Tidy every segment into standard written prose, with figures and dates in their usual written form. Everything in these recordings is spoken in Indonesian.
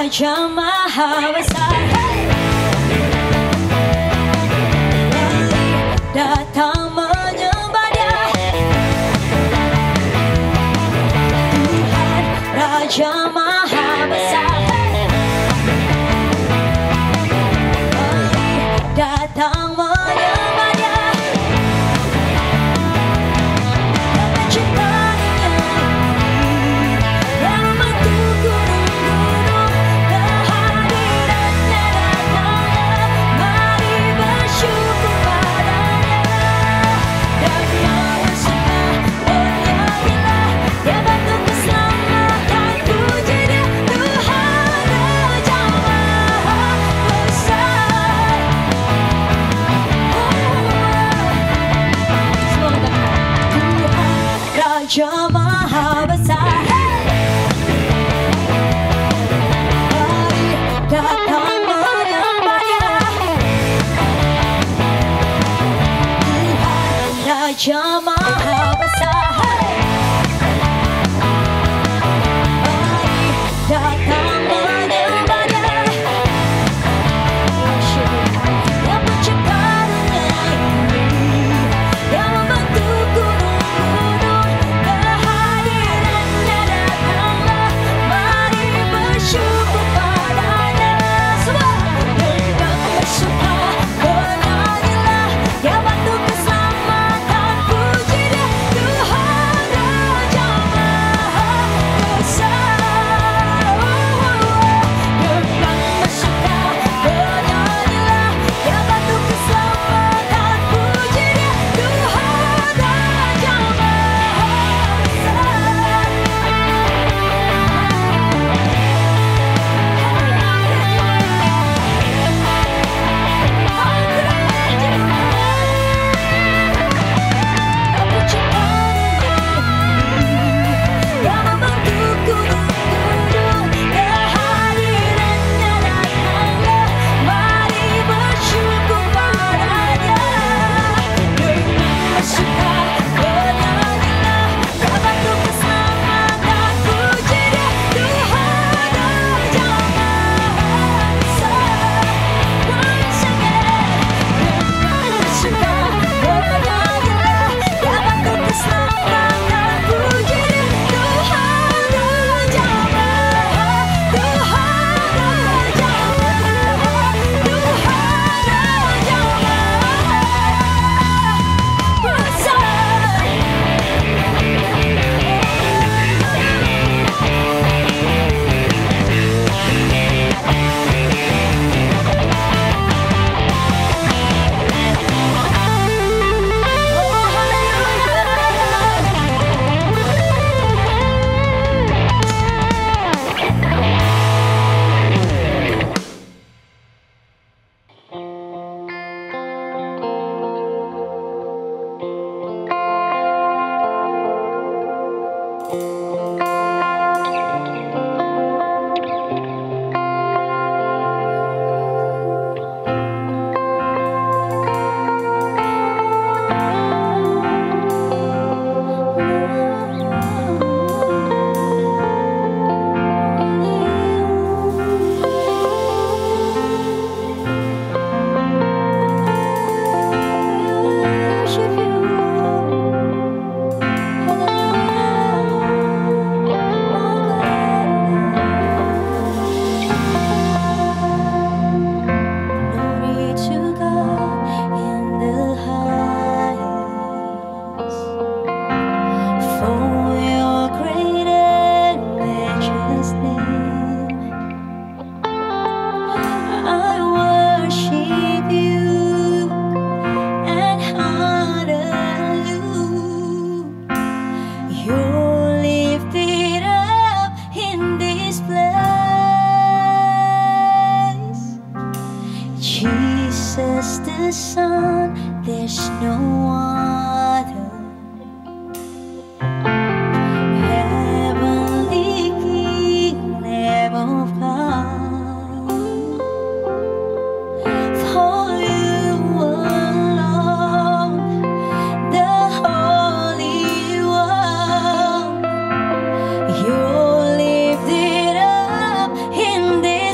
Raja Maha Besar, datang menyembah Dia. Tuhan Raja Maha Besar, datang menyembah Dia. Yang mencipta dunia yang membentuk gunung-gunung, kehadirannya datanglah, mari bersyukur padanya. Dan bersembah, bernyanyilah, Dia bantu keselamatan, puji Dia, Tuhan Raja Maha Besar. Tuhan Raja Maha Besar, mari datang menyembah Dia. Tuhan Raja Maha Besar, mari datang menyembah Dia. Yang mencipta dunia ini, yang membentuk gunung-gunung, kehadirannya datanglah, mari bersyukur padanya. Semua dengan bersuka bernyanyilah, Dia bantu keselamatan, puji Dia, Tuhan Raja Maha Besar. Dengan bersuka bernyanyilah, Dia bantu keselamatan, puji Dia, Tuhan Raja Maha Besar. Yang membentuk gunung-gunung, kehadirannya datanglah, mari bersyukur padanya. Dengan bersuka bernyanyilah, Dia bantu keselamatan, puji Dia, Tuhan Raja Maha Besar. Once again, dengan bersuka bernyanyilah, Dia bantu keselamatan, puji Dia, Tuhan Raja Maha, Tuhan Raja Maha, Tuhan Raja Maha Besar. Glory to God in the highest, for Your great and matchless name. I worship You and honor You. You're lifted up in this place, Jesus the Son, there's no other. Heavenly King, Lamb of God, for You alone, the Holy One. You're lifted up in this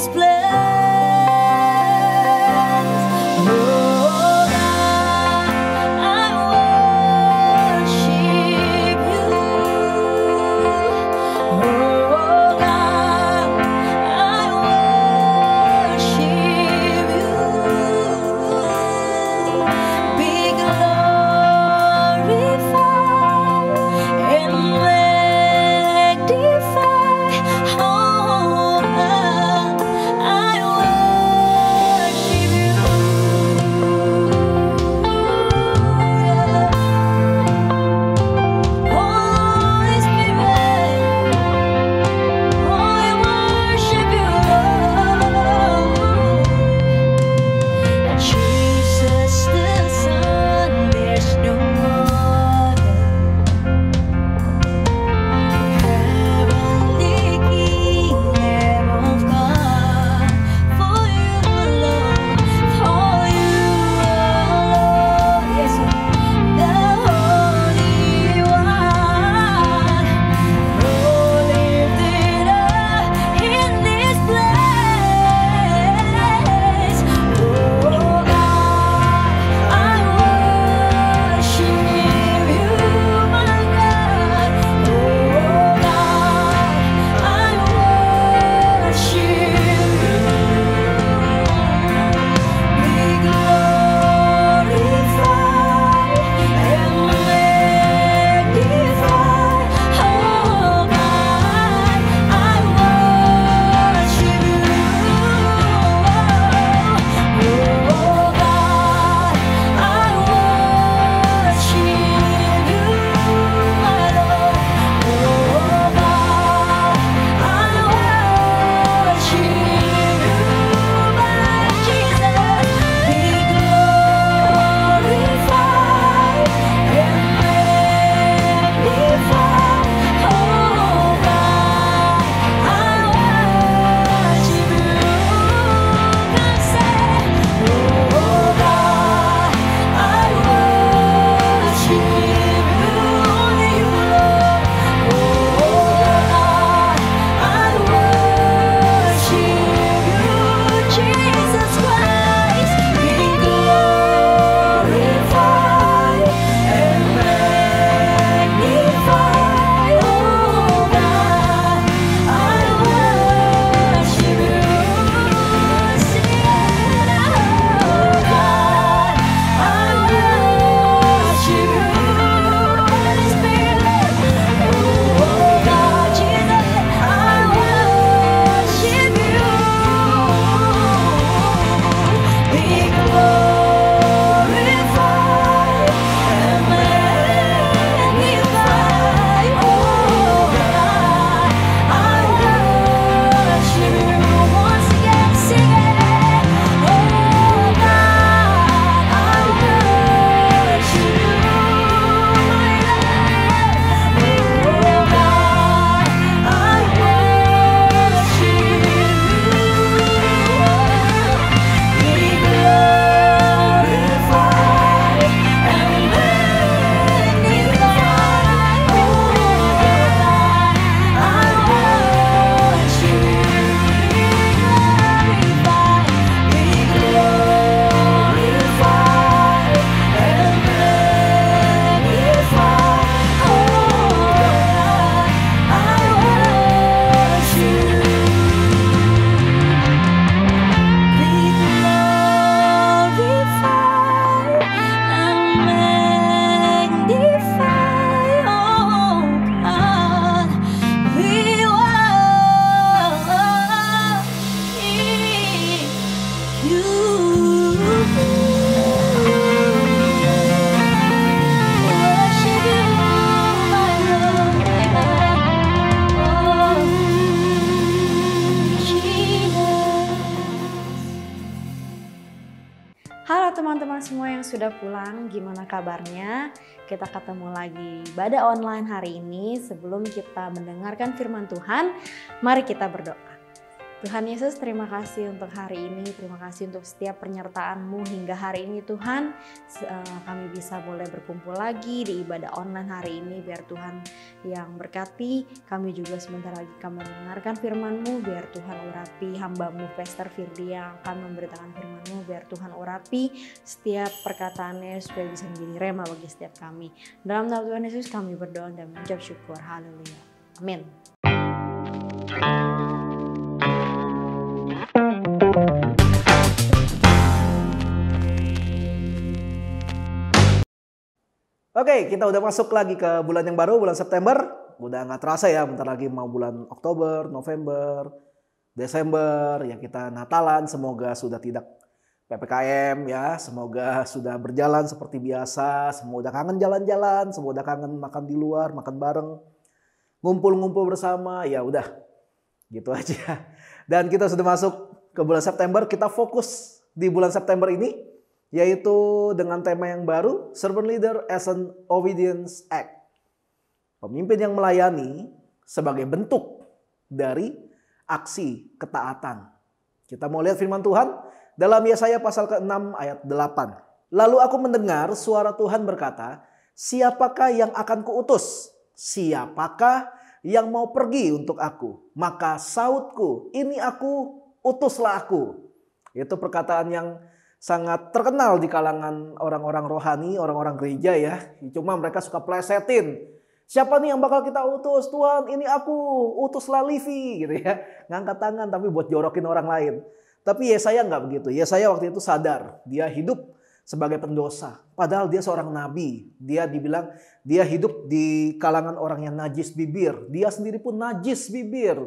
semua yang sudah pulang, gimana kabarnya? Kita ketemu lagi ibadah online hari ini. Sebelum kita mendengarkan firman Tuhan, mari kita berdoa. Tuhan Yesus, terima kasih untuk hari ini, terima kasih untuk setiap penyertaan-Mu hingga hari ini Tuhan. Kami bisa boleh berkumpul lagi di ibadah online hari ini, biar Tuhan yang berkati. Kami juga sebentar lagi akan mendengarkan firman-Mu, biar Tuhan urapi hamba-Mu Pastor Firdy yang akan memberitakan firman-Mu, biar Tuhan urapi setiap perkataannya supaya bisa menjadi rema bagi setiap kami. Dalam nama Tuhan Yesus kami berdoa dan mengucap syukur. Haleluya. Amin. Oke, kita udah masuk lagi ke bulan yang baru, bulan September. Udah nggak terasa ya, bentar lagi mau bulan Oktober, November, Desember. Ya kita Natalan, semoga sudah tidak PPKM ya. Semoga sudah berjalan seperti biasa. Semua udah kangen jalan-jalan, semua udah kangen makan di luar, makan bareng. Ngumpul-ngumpul bersama, ya udah. Gitu aja. Dan kita sudah masuk ke bulan September, kita fokus di bulan September ini. Yaitu dengan tema yang baru, Servant Leader as an Obedience Act. Pemimpin yang melayani sebagai bentuk dari aksi ketaatan. Kita mau lihat firman Tuhan dalam Yesaya pasal ke-6 ayat 8. Lalu aku mendengar suara Tuhan berkata, siapakah yang akan kuutus? Siapakah yang mau pergi untuk aku? Maka sautku, ini aku, utuslah aku. Itu perkataan yang sangat terkenal di kalangan orang-orang rohani, orang-orang gereja ya. Cuma mereka suka plesetin. Siapa nih yang bakal kita utus? Tuhan, ini aku, utuslah Livi gitu ya. Ngangkat tangan tapi buat jorokin orang lain. Tapi Yesaya nggak begitu. Yesaya waktu itu sadar, dia hidup sebagai pendosa. Padahal dia seorang nabi. Dia dibilang dia hidup di kalangan orang yang najis bibir. Dia sendiri pun najis bibir.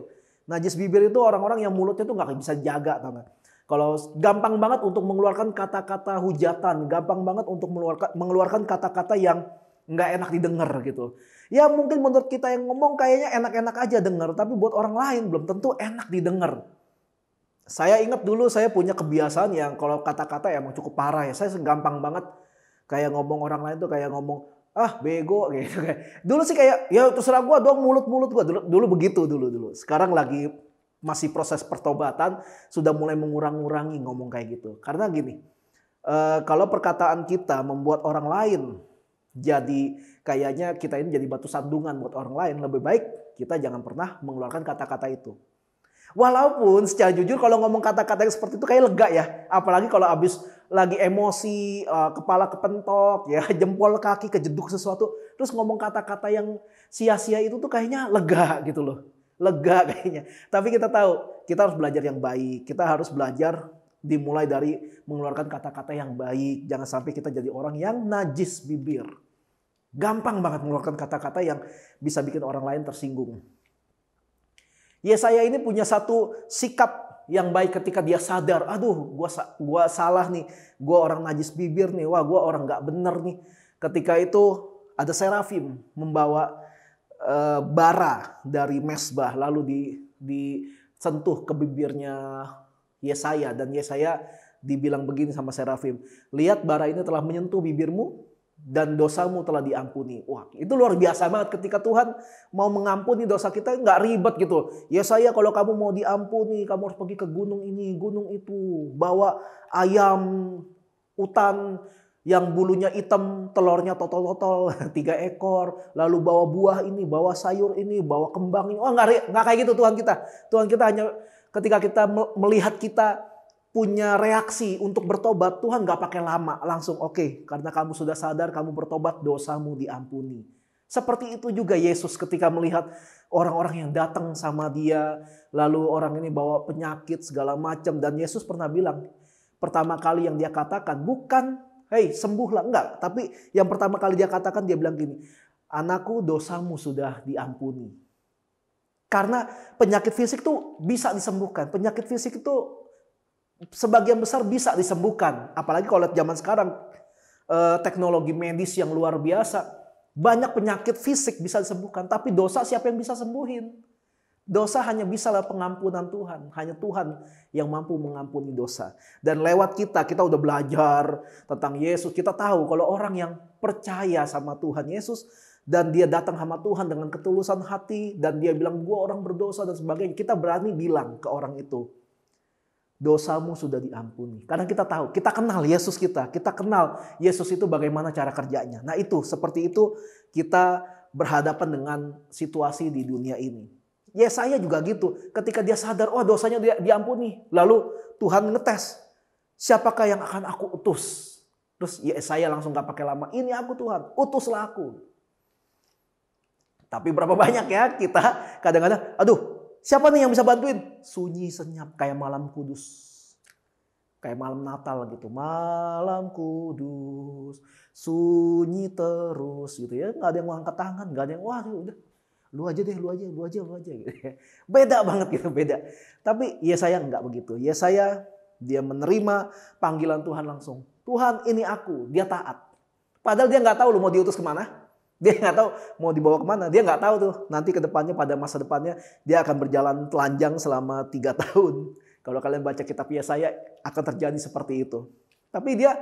Najis bibir itu orang-orang yang mulutnya tuh nggak bisa jaga, tahu nggak? Kalau gampang banget untuk mengeluarkan kata-kata hujatan, gampang banget untuk mengeluarkan kata-kata yang nggak enak didengar gitu. Ya mungkin menurut kita yang ngomong kayaknya enak-enak aja denger, tapi buat orang lain belum tentu enak didengar. Saya ingat dulu saya punya kebiasaan yang kalau kata-kata emang cukup parah ya. Saya gampang banget kayak ngomong orang lain tuh kayak ngomong ah bego gitu. Dulu sih kayak ya terserah gua doang mulut-mulut gua dulu begitu dulu. Sekarang lagi masih proses pertobatan, sudah mulai mengurangi ngomong kayak gitu. Karena gini, kalau perkataan kita membuat orang lain jadi kayaknya kita ini jadi batu sandungan buat orang lain, lebih baik kita jangan pernah mengeluarkan kata-kata itu. Walaupun secara jujur kalau ngomong kata-kata yang seperti itu kayak lega ya. Apalagi kalau abis lagi emosi, kepala kepentok, ya jempol kaki kejeduk sesuatu. Terus ngomong kata-kata yang sia-sia itu tuh kayaknya lega gitu loh. Lega kayaknya. Tapi kita tahu, kita harus belajar yang baik. Kita harus belajar dimulai dari mengeluarkan kata-kata yang baik. Jangan sampai kita jadi orang yang najis bibir. Gampang banget mengeluarkan kata-kata yang bisa bikin orang lain tersinggung. Yesaya ini punya satu sikap yang baik ketika dia sadar, aduh gua salah nih. Gua orang najis bibir nih, wah gua orang gak bener nih. Ketika itu ada serafim membawa bara dari mesbah lalu disentuh ke bibirnya Yesaya dan Yesaya dibilang begini sama serafim, lihat bara ini telah menyentuh bibirmu dan dosamu telah diampuni. Wah itu luar biasa banget ketika Tuhan mau mengampuni dosa kita, nggak ribet gitu. Yesaya kalau kamu mau diampuni kamu harus pergi ke gunung ini gunung itu, bawa ayam utan yang bulunya hitam, telurnya totol-totol 3 ekor, lalu bawa buah ini, bawa sayur ini, bawa kembang ini. Oh nggak kayak gitu Tuhan kita. Tuhan kita hanya ketika kita melihat kita punya reaksi untuk bertobat, Tuhan nggak pakai lama, langsung oke, karena kamu sudah sadar, kamu bertobat, dosamu diampuni. Seperti itu juga Yesus ketika melihat orang-orang yang datang sama dia, lalu orang ini bawa penyakit segala macam, dan Yesus pernah bilang, pertama kali yang dia katakan bukan hei sembuhlah, enggak. Tapi yang pertama kali dia katakan dia bilang gini, anakku dosamu sudah diampuni. Karena penyakit fisik itu bisa disembuhkan. Penyakit fisik itu sebagian besar bisa disembuhkan. Apalagi kalau lihat zaman sekarang teknologi medis yang luar biasa. Banyak penyakit fisik bisa disembuhkan. Tapi dosa siapa yang bisa sembuhin? Dosa hanya bisalah pengampunan Tuhan. Hanya Tuhan yang mampu mengampuni dosa. Dan lewat kita udah belajar tentang Yesus. Kita tahu kalau orang yang percaya sama Tuhan Yesus dan dia datang sama Tuhan dengan ketulusan hati dan dia bilang gue orang berdosa dan sebagainya. Kita berani bilang ke orang itu, dosamu sudah diampuni. Karena kita tahu, kita kenal Yesus kita. Kita kenal Yesus itu bagaimana cara kerjanya. Nah itu, seperti itu kita berhadapan dengan situasi di dunia ini. Yesaya juga gitu. Ketika dia sadar, oh dosanya diampuni. Lalu Tuhan ngetes, siapakah yang akan aku utus? Terus Yesaya langsung gak pakai lama, ini aku Tuhan, utuslah aku. Tapi berapa banyak ya kita kadang-kadang, aduh siapa nih yang bisa bantuin? Sunyi senyap kayak malam kudus. Kayak malam Natal gitu. Malam kudus, sunyi terus gitu ya. Gak ada yang mau angkat tangan, gak ada yang wah udah. Lu aja deh, lu aja gitu. Beda banget gitu, beda. Tapi Yesaya enggak begitu. Yesaya dia menerima panggilan Tuhan langsung. Tuhan ini aku, dia taat. Padahal dia nggak tahu lu mau diutus kemana. Dia nggak tahu mau dibawa kemana. Dia nggak tahu tuh nanti ke depannya pada masa depannya dia akan berjalan telanjang selama 3 tahun. Kalau kalian baca kitab Yesaya akan terjadi seperti itu. Tapi dia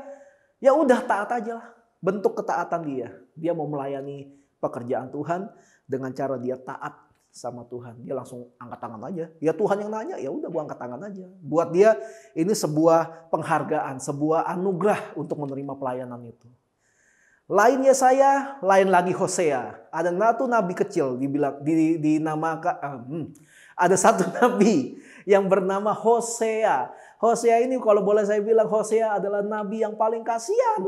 ya udah taat aja lah. Bentuk ketaatan dia. Dia mau melayani pekerjaan Tuhan dengan cara dia taat sama Tuhan. Dia langsung angkat tangan aja. Ya Tuhan yang nanya, ya udah gua angkat tangan aja. Buat dia ini sebuah penghargaan, sebuah anugerah untuk menerima pelayanan itu. Lain Yesaya, lain lagi Hosea. Ada satu nabi kecil dinamakan ada satu nabi yang bernama Hosea. Hosea ini kalau boleh saya bilang Hosea adalah nabi yang paling kasihan.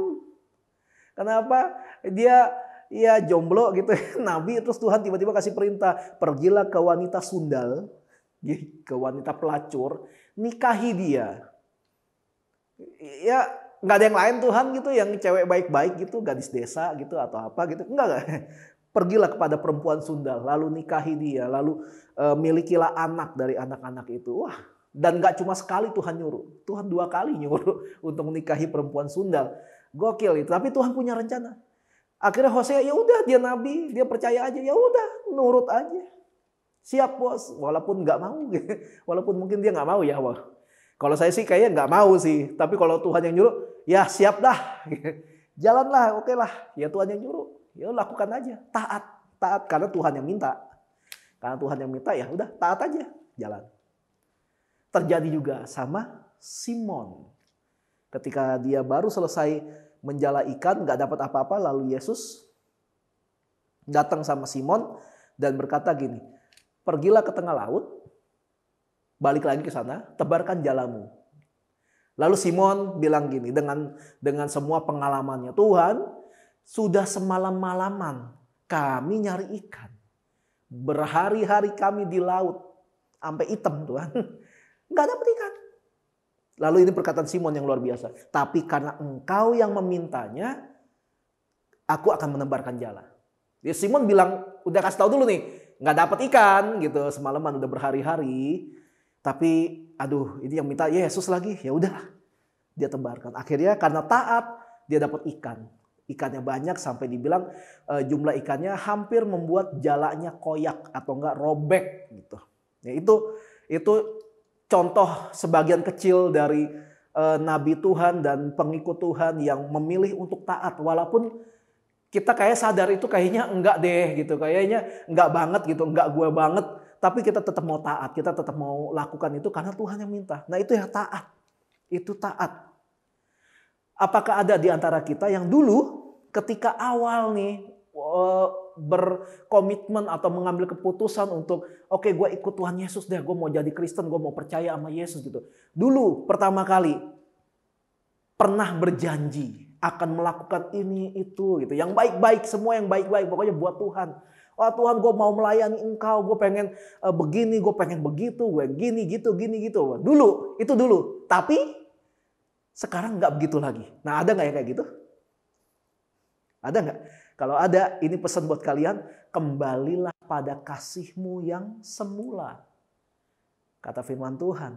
Kenapa? Dia ya jomblo gitu, nabi, terus Tuhan tiba-tiba kasih perintah, pergilah ke wanita sundal, ke wanita pelacur, nikahi dia. Ya nggak ada yang lain Tuhan gitu, yang cewek baik-baik gitu, gadis desa gitu atau apa gitu, enggak. Pergilah kepada perempuan sundal, lalu nikahi dia, lalu milikilah anak dari anak-anak itu. Wah, dan nggak cuma sekali Tuhan nyuruh, Tuhan 2 kali nyuruh untuk menikahi perempuan sundal. Gokil itu, tapi Tuhan punya rencana. Akhirnya Hosea ya udah dia nabi, dia percaya aja, ya udah nurut aja. Siap bos, walaupun nggak mau, walaupun mungkin dia nggak mau ya. Wah. Kalau saya sih kayaknya nggak mau sih, tapi kalau Tuhan yang nyuruh, ya siap dah, jalanlah, oke lah, ya Tuhan yang nyuruh, ya lakukan aja, taat karena Tuhan yang minta, karena Tuhan yang minta ya udah taat aja, jalan. Terjadi juga sama Simon, ketika dia baru selesai menjala ikan, nggak dapat apa-apa, lalu Yesus datang sama Simon dan berkata gini, pergilah ke tengah laut, balik lagi ke sana, tebarkan jalamu. Lalu Simon bilang gini, dengan semua pengalamannya, Tuhan sudah semalam-malaman kami nyari ikan, berhari-hari kami di laut, sampai hitam Tuhan, nggak dapat ikan. Lalu ini perkataan Simon yang luar biasa. Tapi karena engkau yang memintanya, aku akan menebarkan jala. Jadi Simon bilang, udah kasih tahu dulu nih, nggak dapat ikan gitu, semalaman udah berhari-hari. Tapi aduh, ini yang minta Yesus lagi, ya udah dia tebarkan. Akhirnya karena taat, dia dapat ikan. Ikannya banyak sampai dibilang jumlah ikannya hampir membuat jalanya koyak atau enggak robek gitu. Ya itu contoh sebagian kecil dari nabi Tuhan dan pengikut Tuhan yang memilih untuk taat. Walaupun kita kayak sadar itu kayaknya enggak deh gitu. Kayaknya enggak banget gitu, enggak gue banget. Tapi kita tetap mau taat, kita tetap mau lakukan itu karena Tuhan yang minta. Nah itu ya taat, itu taat. Apakah ada di antara kita yang dulu ketika awal nih berkomitmen atau mengambil keputusan untuk oke, gue ikut Tuhan Yesus deh, gue mau jadi Kristen, gue mau percaya sama Yesus gitu. Dulu pertama kali pernah berjanji akan melakukan ini itu gitu, yang baik-baik, semua yang baik-baik, pokoknya buat Tuhan. Wah Tuhan, gue mau melayani Engkau, gue pengen begini, gue pengen begitu, gue gini gitu. Dulu, itu dulu. Tapi sekarang nggak begitu lagi. Nah ada nggak yang kayak gitu? Ada nggak? Kalau ada, ini pesan buat kalian, kembalilah pada kasihmu yang semula. Kata firman Tuhan.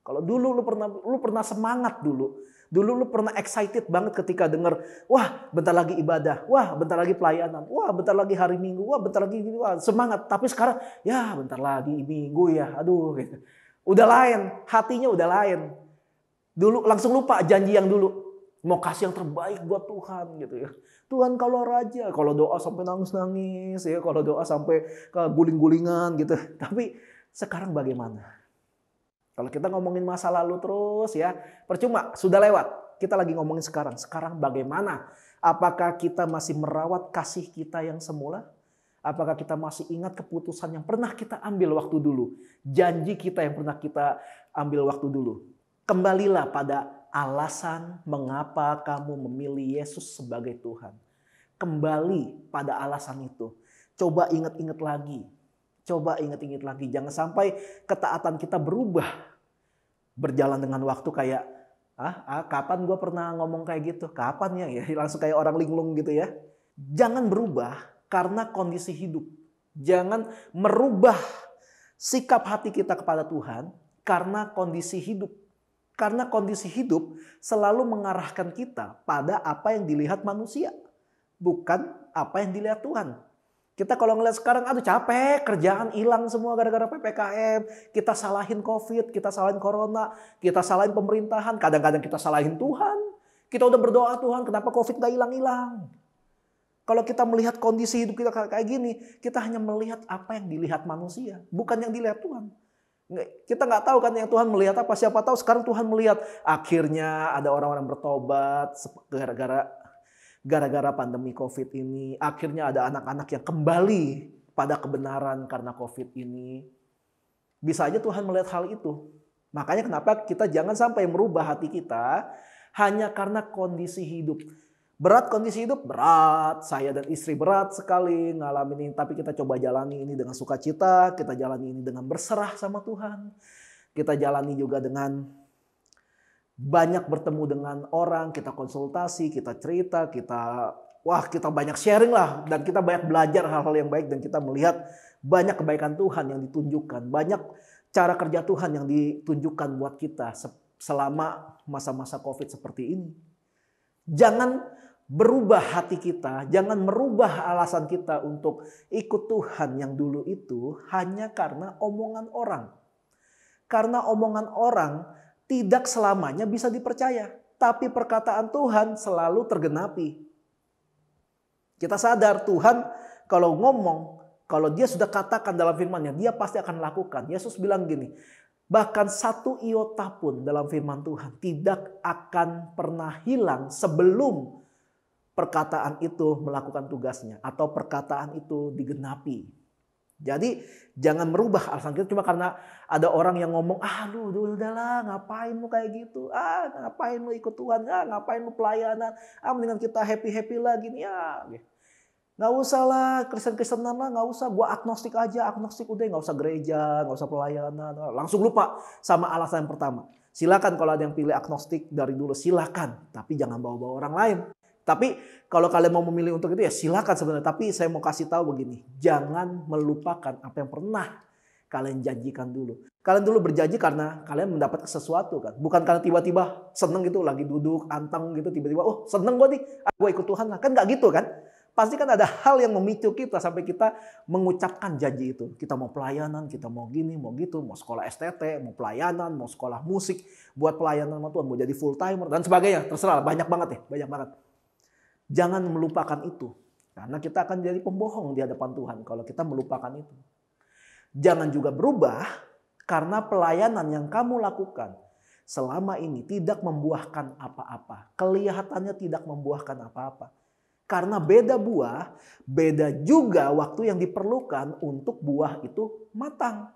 Kalau dulu lu pernah semangat dulu Dulu lu pernah excited banget ketika denger, wah bentar lagi ibadah, wah bentar lagi pelayanan, wah bentar lagi hari Minggu, wah bentar lagi gini, wah semangat. Tapi sekarang, ya bentar lagi Minggu ya, aduh gitu. Udah lain, hatinya udah lain. Dulu langsung lupa janji yang dulu. Mau kasih yang terbaik buat Tuhan gitu ya. Tuhan kalau raja, kalau doa sampai nangis-nangis ya, kalau doa sampai ke guling-gulingan gitu. Tapi sekarang bagaimana? Kalau kita ngomongin masa lalu terus ya, percuma, sudah lewat. Kita lagi ngomongin sekarang. Sekarang bagaimana? Apakah kita masih merawat kasih kita yang semula? Apakah kita masih ingat keputusan yang pernah kita ambil waktu dulu? Janji kita yang pernah kita ambil waktu dulu? Kembalilah pada alasan mengapa kamu memilih Yesus sebagai Tuhan. Kembali pada alasan itu. Coba ingat-ingat lagi. Coba ingat-ingat lagi. Jangan sampai ketaatan kita berubah. Berjalan dengan waktu kayak, kapan gue pernah ngomong kayak gitu? Kapan ya? Langsung kayak orang linglung gitu ya. Jangan berubah karena kondisi hidup. Jangan merubah sikap hati kita kepada Tuhan karena kondisi hidup. Karena kondisi hidup selalu mengarahkan kita pada apa yang dilihat manusia. Bukan apa yang dilihat Tuhan. Kita kalau ngeliat sekarang, aduh capek, kerjaan hilang semua gara-gara PPKM. Kita salahin COVID, kita salahin Corona, kita salahin pemerintahan. Kadang-kadang kita salahin Tuhan. Kita udah berdoa, Tuhan kenapa COVID gak hilang-hilang. Kalau kita melihat kondisi hidup kita kayak gini, kita hanya melihat apa yang dilihat manusia. Bukan yang dilihat Tuhan. Kita nggak tahu kan yang Tuhan melihat apa. Siapa tahu sekarang Tuhan melihat akhirnya ada orang-orang bertobat gara-gara pandemi COVID ini. Akhirnya ada anak-anak yang kembali pada kebenaran karena COVID ini. Bisa aja Tuhan melihat hal itu. Makanya kenapa kita jangan sampai merubah hati kita hanya karena kondisi hidup. Berat kondisi hidup, berat. Saya dan istri berat sekali ngalamin ini. Tapi kita coba jalani ini dengan sukacita. Kita jalani ini dengan berserah sama Tuhan. Kita jalani juga dengan banyak bertemu dengan orang. Kita konsultasi, kita cerita, kita banyak sharing lah. Dan kita banyak belajar hal-hal yang baik. Dan kita melihat banyak kebaikan Tuhan yang ditunjukkan. Banyak cara kerja Tuhan yang ditunjukkan buat kita selama masa-masa COVID seperti ini. Jangan berubah hati kita, jangan merubah alasan kita untuk ikut Tuhan yang dulu itu hanya karena omongan orang. Karena omongan orang tidak selamanya bisa dipercaya, tapi perkataan Tuhan selalu tergenapi. Kita sadar Tuhan kalau ngomong, kalau dia sudah katakan dalam firman-Nya, dia pasti akan lakukan. Yesus bilang gini, bahkan satu iota pun dalam firman Tuhan tidak akan pernah hilang sebelum perkataan itu melakukan tugasnya atau perkataan itu digenapi. Jadi jangan merubah alasan kita cuma karena ada orang yang ngomong, aduh udahlah ngapain lu kayak gitu, ngapain lu ikut Tuhan, ngapain lu pelayanan, mendingan kita happy-happy lah gini ya. Nggak usah lah Kristen-Kristenan lah, nggak usah, gua agnostik aja, agnostik udah, nggak usah gereja, nggak usah pelayanan, langsung lupa sama alasan yang pertama. Silakan kalau ada yang pilih agnostik dari dulu silakan, tapi jangan bawa-bawa orang lain. Tapi kalau kalian mau memilih untuk itu ya silakan sebenarnya. Tapi saya mau kasih tahu begini. Jangan melupakan apa yang pernah kalian janjikan dulu. Kalian dulu berjanji karena kalian mendapat sesuatu kan. Bukan karena tiba-tiba seneng gitu. Lagi duduk anteng gitu. Tiba-tiba oh seneng gue nih. Gue ikut Tuhan lah. Kan gak gitu kan. Pasti kan ada hal yang memicu kita sampai kita mengucapkan janji itu. Kita mau pelayanan, kita mau gini, mau gitu. Mau sekolah STT, mau pelayanan, mau sekolah musik. Buat pelayanan sama Tuhan. Mau jadi full timer dan sebagainya. Terserah banyak banget ya. Banyak banget. Jangan melupakan itu. Karena kita akan jadi pembohong di hadapan Tuhan kalau kita melupakan itu. Jangan juga berubah karena pelayanan yang kamu lakukan selama ini tidak membuahkan apa-apa. Kelihatannya tidak membuahkan apa-apa. Karena beda buah, beda juga waktu yang diperlukan untuk buah itu matang.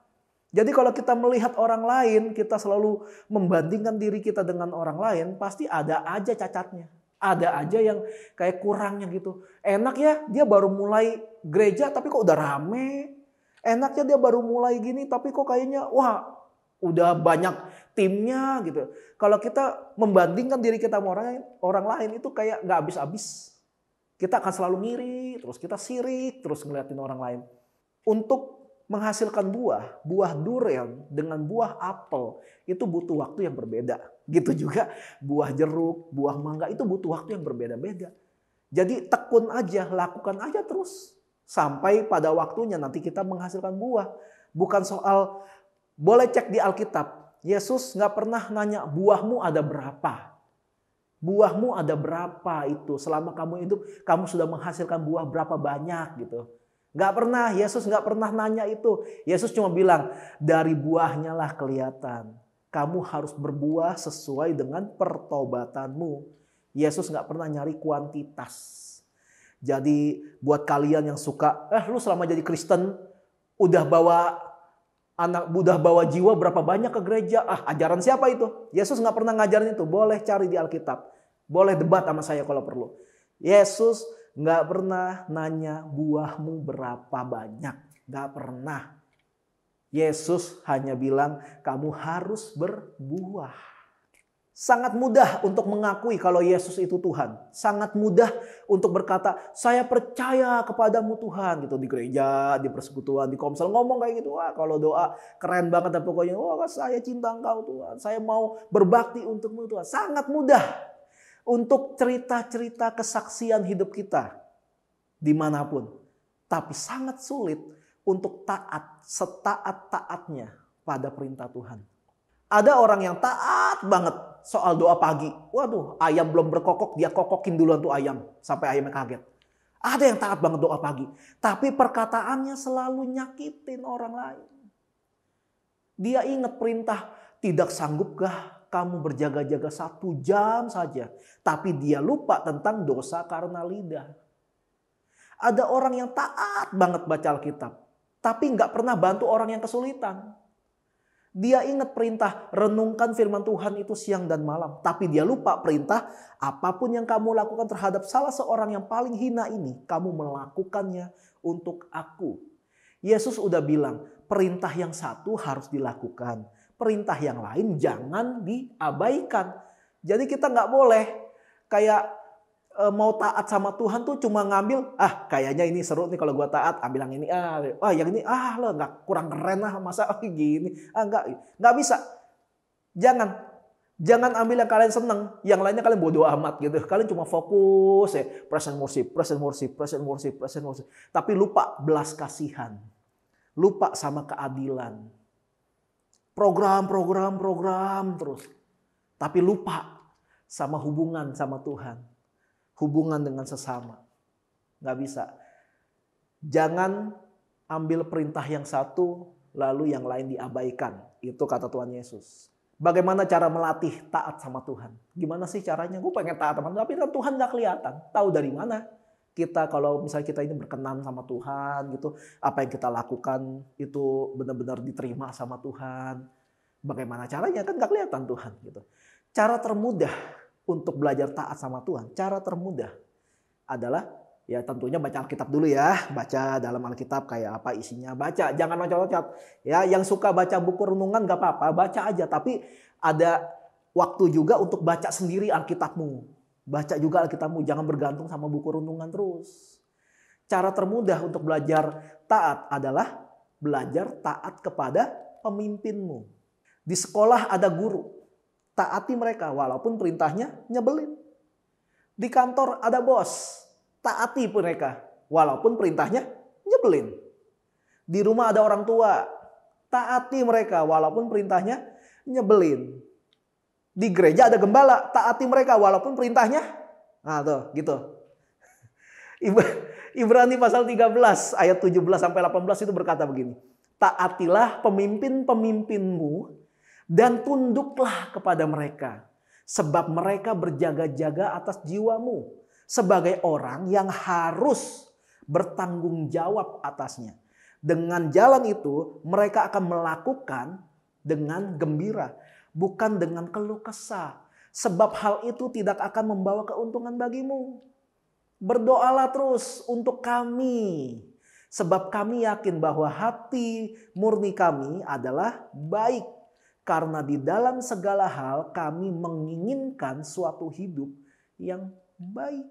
Jadi kalau kita melihat orang lain, kita selalu membandingkan diri kita dengan orang lain, pasti ada aja cacatnya. Ada aja yang kayak kurangnya gitu. Enak ya dia baru mulai gereja tapi kok udah rame. Enaknya dia baru mulai gini tapi kok kayaknya wah udah banyak timnya gitu. Kalau kita membandingkan diri kita sama orang lain itu kayak nggak habis-habis. Kita akan selalu ngiri, terus kita sirik, terus ngeliatin orang lain. Untuk menghasilkan buah durian dengan buah apel itu butuh waktu yang berbeda. Gitu juga buah jeruk, buah mangga itu butuh waktu yang berbeda-beda. Jadi tekun aja, lakukan aja terus. Sampai pada waktunya nanti kita menghasilkan buah. Bukan soal, boleh cek di Alkitab. Yesus nggak pernah nanya buahmu ada berapa. Buahmu ada berapa itu selama kamu hidup, kamu sudah menghasilkan buah berapa banyak gitu. Nggak pernah, Yesus nggak pernah nanya itu. Yesus cuma bilang, dari buahnya lah kelihatan. Kamu harus berbuah sesuai dengan pertobatanmu. Yesus nggak pernah nyari kuantitas. Jadi buat kalian yang suka, lu selama jadi Kristen udah bawa jiwa berapa banyak ke gereja. Ajaran siapa itu? Yesus nggak pernah ngajarin itu. Boleh cari di Alkitab. Boleh debat sama saya kalau perlu. Yesus nggak pernah nanya buahmu berapa banyak. Nggak pernah. Yesus hanya bilang kamu harus berbuah. Sangat mudah untuk mengakui kalau Yesus itu Tuhan. Sangat mudah untuk berkata, saya percaya kepadamu Tuhan. Gitu, di gereja, di persekutuan, di komsel. Ngomong kayak gitu. Wah, kalau doa keren banget. Dan pokoknya, wah saya cinta engkau Tuhan. Saya mau berbakti untukmu Tuhan. Sangat mudah untuk cerita-cerita kesaksian hidup kita dimanapun. Tapi sangat sulit untuk taat setaat-taatnya pada perintah Tuhan. Ada orang yang taat banget soal doa pagi. Waduh, ayam belum berkokok, dia kokokin duluan tuh ayam. Sampai ayamnya kaget. Ada yang taat banget doa pagi. Tapi perkataannya selalu nyakitin orang lain. Dia ingat perintah, tidak sanggupkah kamu berjaga-jaga 1 jam saja. Tapi dia lupa tentang dosa karena lidah. Ada orang yang taat banget baca Alkitab. Tapi nggak pernah bantu orang yang kesulitan. Dia ingat perintah renungkan firman Tuhan itu siang dan malam. Tapi dia lupa perintah apapun yang kamu lakukan terhadap salah seorang yang paling hina ini. Kamu melakukannya untuk aku. Yesus udah bilang perintah yang satu harus dilakukan. Perintah yang lain jangan diabaikan. Jadi kita nggak boleh kayak mau taat sama Tuhan tuh cuma ngambil, kayaknya ini seru nih kalau gua taat, ambil yang ini, yang ini, lo nggak kurang keren masa gini, nggak bisa. Jangan ambil yang kalian seneng, yang lainnya kalian bodo amat gitu. Kalian cuma fokus present worship. Tapi lupa belas kasihan, lupa sama keadilan, program terus. Tapi lupa sama hubungan sama Tuhan. Hubungan dengan sesama. Nggak bisa. Jangan ambil perintah yang satu lalu yang lain diabaikan. Itu kata Tuhan Yesus. Bagaimana cara melatih taat sama Tuhan? Gimana sih caranya? Gue pengen taat sama Tuhan, tapi kan Tuhan nggak kelihatan. Tahu dari mana? Kita kalau misalnya kita ini berkenan sama Tuhan gitu, apa yang kita lakukan itu benar-benar diterima sama Tuhan. Bagaimana caranya? Kan nggak kelihatan Tuhan gitu. Cara termudah untuk belajar taat sama Tuhan, cara termudah adalah ya tentunya baca Alkitab dulu ya. Baca dalam Alkitab kayak apa isinya, baca. Jangan loncat-loncat. Ya, yang suka baca buku renungan gak apa-apa, baca aja. Tapi ada waktu juga untuk baca sendiri Alkitabmu. Baca juga Alkitabmu, jangan bergantung sama buku renungan terus. Cara termudah untuk belajar taat adalah belajar taat kepada pemimpinmu. Di sekolah ada guru. Taati mereka walaupun perintahnya nyebelin. Di kantor ada bos. Taati mereka walaupun perintahnya nyebelin. Di rumah ada orang tua. Taati mereka walaupun perintahnya nyebelin. Di gereja ada gembala. Taati mereka walaupun perintahnya. Nah tuh gitu. Ibrani pasal 13 ayat 17 sampai 18 itu berkata begini. Taatilah pemimpin-pemimpinmu dan tunduklah kepada mereka. Sebab mereka berjaga-jaga atas jiwamu. Sebagai orang yang harus bertanggung jawab atasnya. Dengan jalan itu mereka akan melakukan dengan gembira. Bukan dengan keluh kesah. Sebab hal itu tidak akan membawa keuntungan bagimu. Berdoalah terus untuk kami. Sebab kami yakin bahwa hati murni kami adalah baik. Karena di dalam segala hal kami menginginkan suatu hidup yang baik.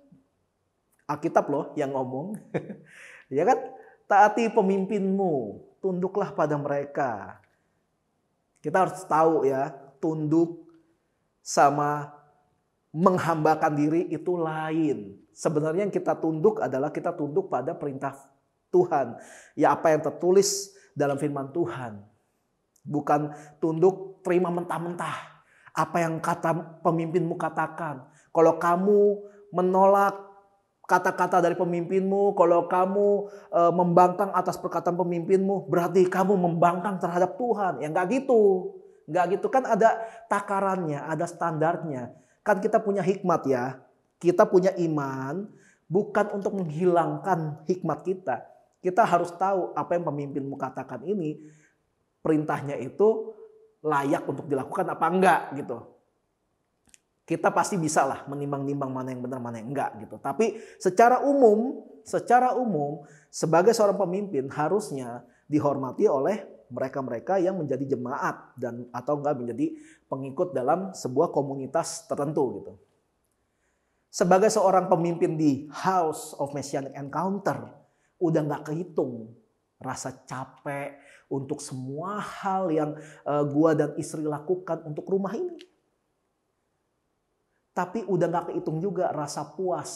Alkitab loh yang ngomong. Ya kan? Taati pemimpinmu. tunduklah pada mereka. Kita harus tahu ya, tunduk sama menghambakan diri itu lain. Sebenarnya yang kita tunduk adalah kita tunduk pada perintah Tuhan. Ya apa yang tertulis dalam firman Tuhan. Bukan tunduk terima mentah-mentah. Apa yang kata pemimpinmu katakan. Kalau kamu menolak kata-kata dari pemimpinmu, kalau kamu membangkang atas perkataan pemimpinmu, berarti kamu membangkang terhadap Tuhan. Ya enggak gitu. Enggak gitu, kan ada takarannya, ada standarnya. Kan kita punya hikmat ya. Kita punya iman bukan untuk menghilangkan hikmat kita. Kita harus tahu apa yang pemimpinmu katakan ini, perintahnya itu layak untuk dilakukan apa enggak gitu. Kita pasti bisa lah menimbang-nimbang mana yang benar, mana yang enggak gitu. Tapi secara umum sebagai seorang pemimpin harusnya dihormati oleh mereka-mereka yang menjadi jemaat dan atau enggak menjadi pengikut dalam sebuah komunitas tertentu gitu. Sebagai seorang pemimpin di House of Messianic Encounter, udah enggak kehitung rasa capek untuk semua hal yang gua dan istri lakukan untuk rumah ini. Tapi udah gak kehitung juga rasa puas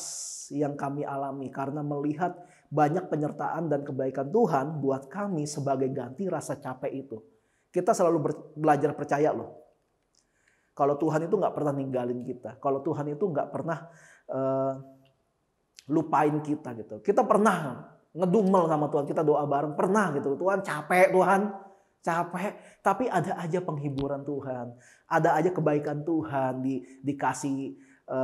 yang kami alami karena melihat banyak penyertaan dan kebaikan Tuhan buat kami sebagai ganti rasa capek itu. Kita selalu belajar percaya loh. Kalau Tuhan itu gak pernah ninggalin kita. Kalau Tuhan itu gak pernah lupain kita gitu. Kita pernah ngedumel sama Tuhan, kita doa bareng, pernah gitu. Tuhan capek, capek, tapi ada aja penghiburan Tuhan, ada aja kebaikan Tuhan dikasih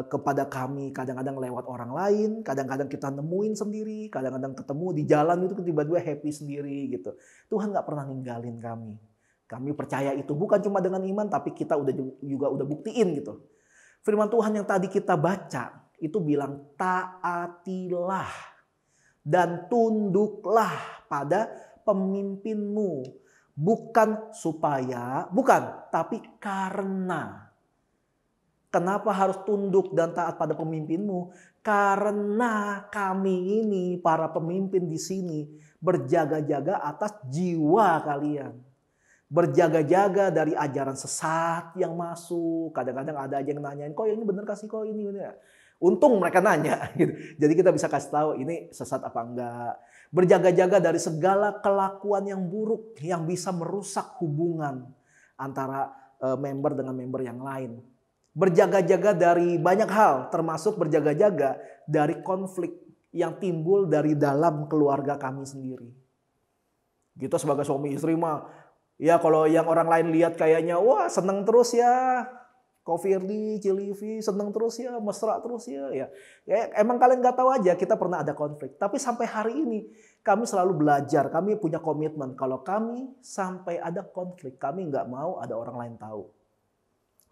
kepada kami, kadang-kadang lewat orang lain, kadang-kadang kita nemuin sendiri, kadang-kadang ketemu di jalan itu tiba-tiba happy sendiri gitu. Tuhan gak pernah ninggalin kami. Kami percaya itu bukan cuma dengan iman, tapi kita juga udah buktiin gitu. Firman Tuhan yang tadi kita baca itu bilang taatilah dan tunduklah pada pemimpinmu. Bukan supaya, tapi karena. Kenapa harus tunduk dan taat pada pemimpinmu? Karena kami ini, para pemimpin di sini, berjaga-jaga atas jiwa kalian. Berjaga-jaga dari ajaran sesat yang masuk. Kadang-kadang ada aja yang nanyain, kok ini bener kasih, kok ini. Untung mereka nanya. Jadi kita bisa kasih tahu ini sesat apa enggak. Berjaga-jaga dari segala kelakuan yang buruk yang bisa merusak hubungan antara member dengan member yang lain. Berjaga-jaga dari banyak hal, termasuk berjaga-jaga dari konflik yang timbul dari dalam keluarga kami sendiri. Kita sebagai suami istri mah, ya kalau yang orang lain lihat kayaknya wah seneng terus ya. Ko Firdi, Cilivi, seneng terus ya, mesra terus ya. Ya emang kalian gak tahu aja kita pernah ada konflik. Tapi sampai hari ini kami selalu belajar, kami punya komitmen. Kalau kami sampai ada konflik, kami gak mau ada orang lain tahu.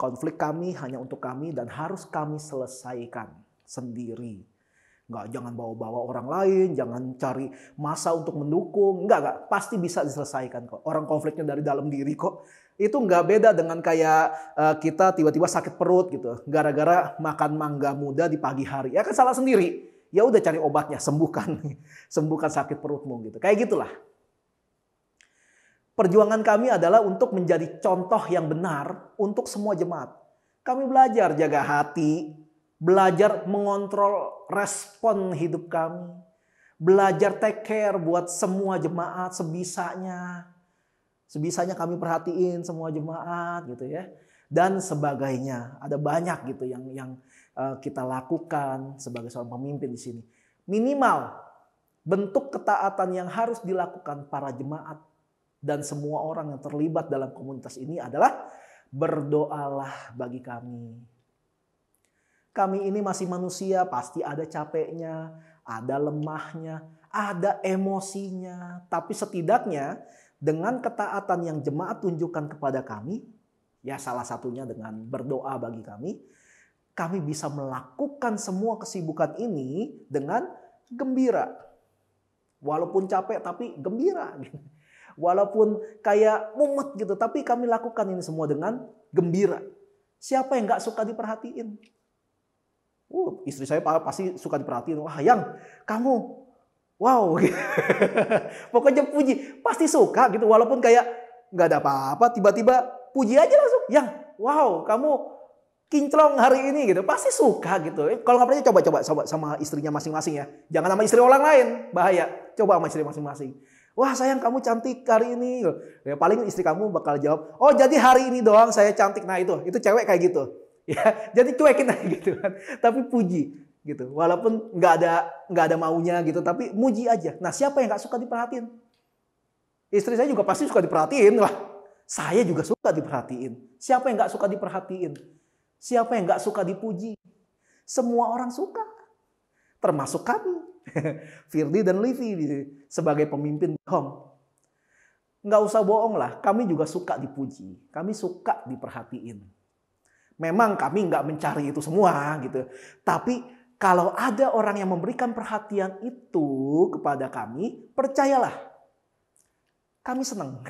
Konflik kami hanya untuk kami dan harus kami selesaikan sendiri. Jangan bawa-bawa orang lain, jangan cari masa untuk mendukung. Enggak, pasti bisa diselesaikan kok. Orang konfliknya dari dalam diri kok. Itu nggak beda dengan kayak kita tiba-tiba sakit perut gitu. Gara-gara makan mangga muda di pagi hari. Ya kan salah sendiri. Ya udah cari obatnya, sembuhkan. Sembuhkan sakit perutmu gitu. Kayak gitulah. Perjuangan kami adalah untuk menjadi contoh yang benar untuk semua jemaat. Kami belajar jaga hati, belajar mengontrol respon hidup kami. Belajar take care buat semua jemaat sebisanya. Sebisanya kami perhatiin semua jemaat gitu ya. Dan sebagainya. Ada banyak gitu yang kita lakukan sebagai seorang pemimpin di sini. Minimal bentuk ketaatan yang harus dilakukan para jemaat dan semua orang yang terlibat dalam komunitas ini adalah berdoalah bagi kami. Kami ini masih manusia, pasti ada capeknya, ada lemahnya, ada emosinya. Tapi setidaknya dengan ketaatan yang jemaat tunjukkan kepada kami, ya salah satunya dengan berdoa bagi kami bisa melakukan semua kesibukan ini dengan gembira. Walaupun capek tapi gembira. Walaupun kayak mumet gitu, tapi kami lakukan ini semua dengan gembira. Siapa yang gak suka diperhatiin? Istri saya pasti suka diperhatiin. Wah, Yang, kamu wow. Gitu. Pokoknya puji, pasti suka gitu. Walaupun kayak nggak ada apa-apa, tiba-tiba puji aja langsung. Yang wow, kamu kinclong hari ini gitu. Pasti suka gitu. Kalau nggak percaya coba sama istrinya masing-masing ya. Jangan sama istri orang lain, bahaya. Coba sama istri masing-masing. Wah sayang kamu cantik hari ini. Ya, paling istri kamu bakal jawab, oh jadi hari ini doang saya cantik. Nah itu cewek kayak gitu. Ya, jadi cuekin aja gitu kan. Tapi puji gitu. Walaupun nggak ada maunya gitu, tapi muji aja. Nah siapa yang nggak suka diperhatiin? Istri saya juga pasti suka diperhatiin lah. Saya juga suka diperhatiin. Siapa yang nggak suka diperhatiin? Siapa yang nggak suka dipuji? Semua orang suka, termasuk kami. Firdi dan Livi sebagai pemimpin home. Nggak usah bohong lah, kami juga suka dipuji. Kami suka diperhatiin. Memang kami nggak mencari itu semua gitu. Tapi kalau ada orang yang memberikan perhatian itu kepada kami, percayalah, kami senang.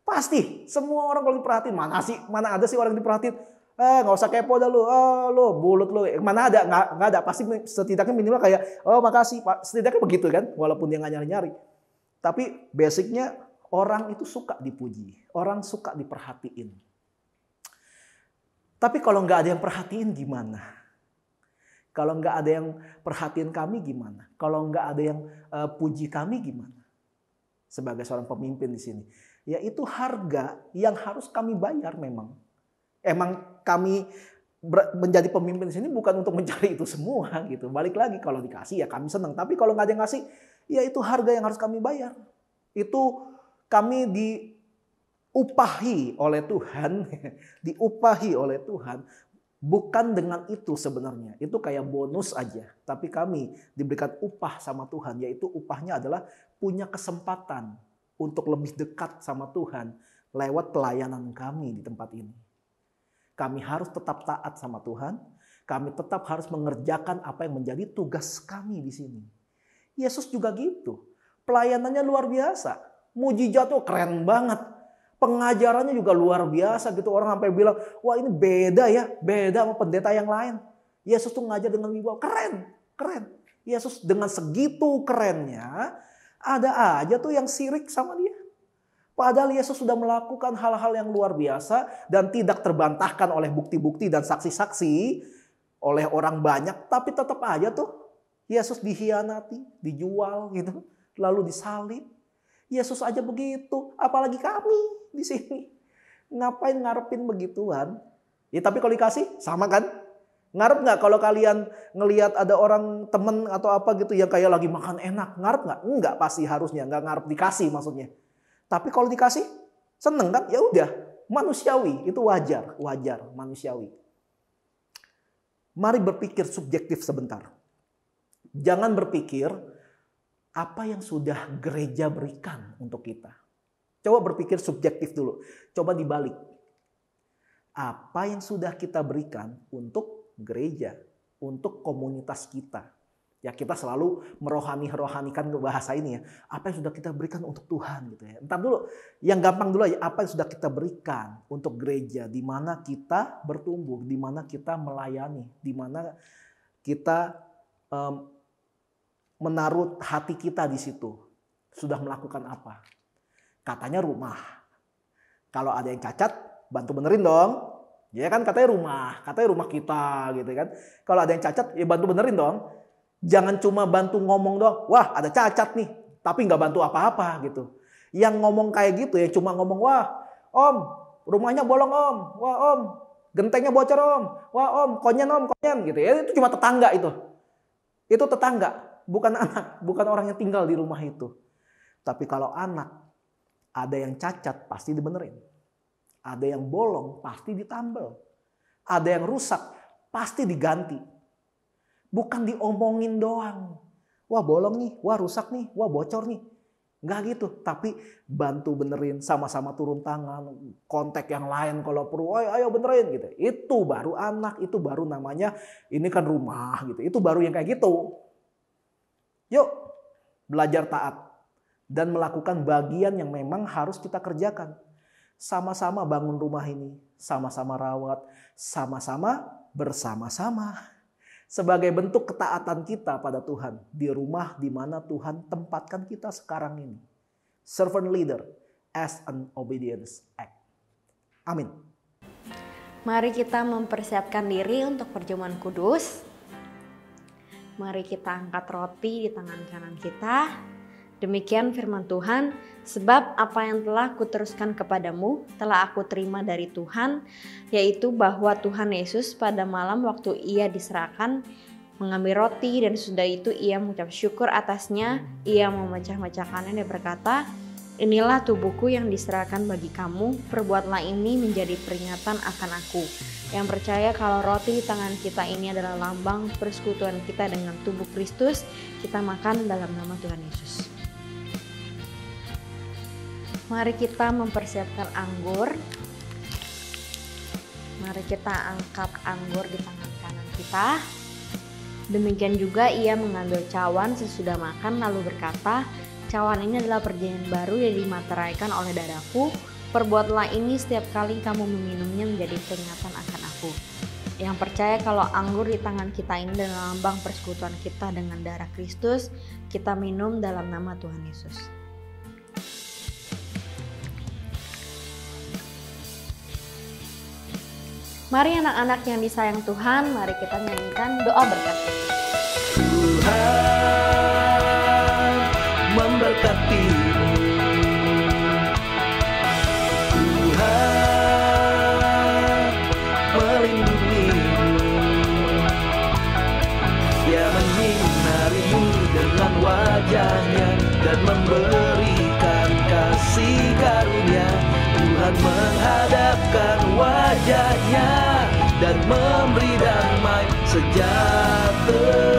Pasti semua orang kalau diperhatiin, mana ada sih orang yang diperhatiin? Nggak usah kepo dah lu, lu bulut lu. Mana ada, nggak ada. Pasti setidaknya minimal kayak, oh makasih Pak. Setidaknya begitu kan, walaupun dia nggak nyari-nyari. Tapi basicnya orang itu suka dipuji, orang suka diperhatiin. Tapi kalau nggak ada yang perhatiin gimana? Kalau nggak ada yang perhatiin kami gimana? Kalau nggak ada yang puji kami gimana? Sebagai seorang pemimpin di sini, ya itu harga yang harus kami bayar memang. Emang kami menjadi pemimpin di sini bukan untuk mencari itu semua gitu. Balik lagi kalau dikasih ya kami senang. Tapi kalau nggak ada yang ngasih, ya itu harga yang harus kami bayar. Itu kami diupahi oleh Tuhan, diupahi oleh Tuhan. Bukan dengan itu sebenarnya. Itu kayak bonus aja. Tapi kami diberikan upah sama Tuhan. Yaitu upahnya adalah punya kesempatan untuk lebih dekat sama Tuhan lewat pelayanan kami di tempat ini. Kami harus tetap taat sama Tuhan. Kami tetap harus mengerjakan apa yang menjadi tugas kami di sini. Yesus juga gitu. Pelayanannya luar biasa. Mujizat tuh keren banget. Pengajarannya juga luar biasa gitu. Orang sampai bilang, wah ini beda ya. Beda sama pendeta yang lain. Yesus tuh ngajar dengan wibawa. Keren. Keren. Yesus dengan segitu kerennya, ada aja tuh yang sirik sama dia. Padahal Yesus sudah melakukan hal-hal yang luar biasa dan tidak terbantahkan oleh bukti-bukti dan saksi-saksi oleh orang banyak. Tapi tetap aja tuh Yesus dihianati, dijual gitu, lalu disalib. Yesus aja begitu, apalagi kami di sini. Ngapain ngarepin begituan? Ya tapi kalau dikasih sama kan? Ngarep nggak kalau kalian ngelihat ada orang temen atau apa gitu yang kayak lagi makan enak? Ngarep nggak? Enggak pasti harusnya, nggak ngarep dikasih maksudnya. Tapi kalau dikasih, seneng kan? Ya udah, manusiawi, itu wajar, manusiawi. Mari berpikir subjektif sebentar. Jangan berpikir apa yang sudah gereja berikan untuk kita. Coba berpikir subjektif dulu. Coba dibalik. Apa yang sudah kita berikan untuk gereja, untuk komunitas kita. Ya kita selalu merohanikan bahasa ini ya. Apa yang sudah kita berikan untuk Tuhan gitu ya. Entar dulu, yang gampang dulu aja. Apa yang sudah kita berikan untuk gereja. Di mana kita bertumbuh, di mana kita melayani. Di mana kita menaruh hati kita di situ. Sudah melakukan apa. Katanya rumah. Kalau ada yang cacat, bantu benerin dong. Ya kan katanya rumah kita gitu kan. Kalau ada yang cacat, ya bantu benerin dong. Jangan cuma bantu ngomong doang, wah ada cacat nih, tapi nggak bantu apa-apa gitu. Yang ngomong kayak gitu ya cuma ngomong, wah om rumahnya bolong om, wah om gentengnya bocor om, wah om konyen gitu ya. Itu cuma tetangga itu. Itu tetangga, bukan anak, bukan orang yang tinggal di rumah itu. Tapi kalau anak, ada yang cacat pasti dibenerin. Ada yang bolong pasti ditambal. Ada yang rusak pasti diganti. Bukan diomongin doang. Wah bolong nih, wah rusak nih, wah bocor nih. Nggak gitu. Tapi bantu benerin, sama-sama turun tangan. Kontak yang lain kalau perlu, ayo benerin gitu. Itu baru anak, itu baru namanya ini kan rumah gitu. Itu baru yang kayak gitu. Yuk belajar taat. Dan melakukan bagian yang memang harus kita kerjakan. Sama-sama bangun rumah ini. Sama-sama rawat. Sama-sama bersama-sama. sebagai bentuk ketaatan kita pada Tuhan di rumah di mana Tuhan tempatkan kita sekarang ini. Servant leader as an obedience act. Amin. Mari kita mempersiapkan diri untuk perjamuan kudus. Mari kita angkat roti di tangan kanan kita. Demikian firman Tuhan, sebab apa yang telah kuteruskan kepadamu telah aku terima dari Tuhan, yaitu bahwa Tuhan Yesus pada malam waktu ia diserahkan mengambil roti dan sudah itu ia mengucap syukur atasnya, ia memecah-mecahkannya dan berkata, inilah tubuhku yang diserahkan bagi kamu, perbuatlah ini menjadi peringatan akan aku. Yang percaya kalau roti di tangan kita ini adalah lambang persekutuan kita dengan tubuh Kristus, kita makan dalam nama Tuhan Yesus. Mari kita mempersiapkan anggur. Mari kita angkat anggur di tangan kanan kita. Demikian juga ia mengambil cawan sesudah makan lalu berkata, cawan ini adalah perjanjian baru yang dimateraikan oleh darahku. Perbuatlah ini setiap kali kamu meminumnya menjadi peringatan akan aku. Yang percaya kalau anggur di tangan kita ini adalah lambang persekutuan kita dengan darah Kristus, kita minum dalam nama Tuhan Yesus. Mari anak-anak yang disayang Tuhan, mari kita nyanyikan doa berkat. Tuhan memberkatimu. Tuhan melindungimu. Dia menyinarimu dengan wajahnya dan memberikan kasih karunia. Tuhan menghadapkan wajahnya dan memberi damai sejahtera.